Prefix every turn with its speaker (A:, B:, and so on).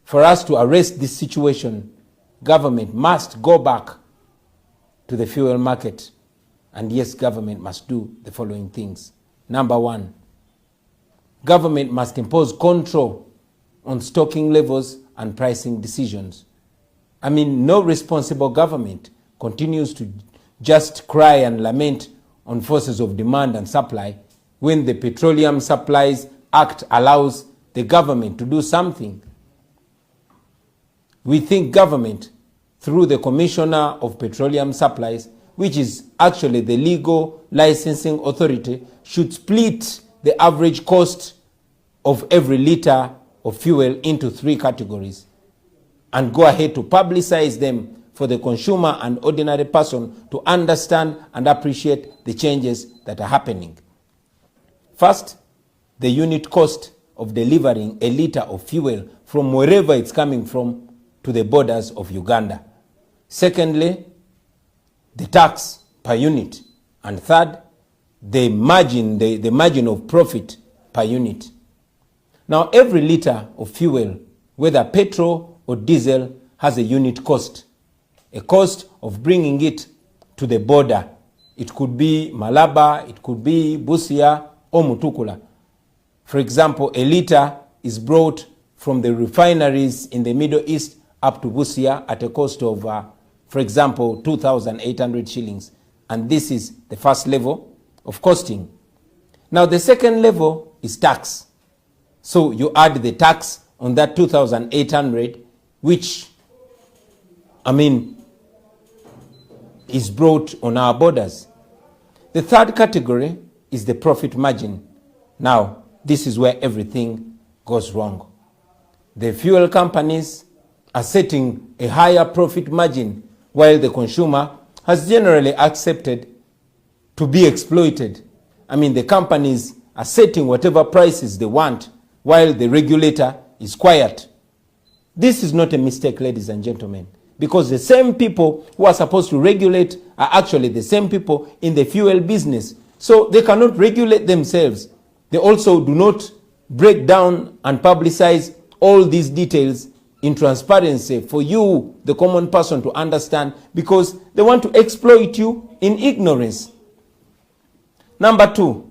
A: For us to arrest this situation, government must go back to the fuel market. And yes, government must do the following things. Number one, government must impose control on stocking levels and pricing decisions. I mean, no responsible government continues to just cry and lament on forces of demand and supply when the Petroleum Supplies Act allows the government to do something. We think government, through the Commissioner of Petroleum Supplies, which is actually the legal licensing authority, should split the average cost of every liter of fuel into 3 categories and go ahead to publicize them for the consumer and ordinary person to understand and appreciate the changes that are happening. First, the unit cost of delivering a liter of fuel from wherever it's coming from to the borders of Uganda. Secondly, the tax per unit. And third, the margin, the margin of profit per unit. Now, every liter of fuel, whether petrol or diesel, has a unit cost. A cost of bringing it to the border. It could be Malaba, it could be Busia or Mutukula. For example, a liter is brought from the refineries in the Middle East up to Busia at a cost of, for example, 2,800 shillings. And this is the first level of costing. Now, the second level is tax. So you add the tax on that 2,800, which, is brought on our borders. The third category is the profit margin. Now, this is where everything goes wrong. The fuel companies are setting a higher profit margin while the consumer has generally accepted to be exploited. The companies are setting whatever prices they want while the regulator is quiet. This is not a mistake, ladies and gentlemen, because the same people who are supposed to regulate are actually the same people in the fuel business. So they cannot regulate themselves. They also do not break down and publicize all these details in transparency for you, the common person, to understand, because they want to exploit you in ignorance. Number 2,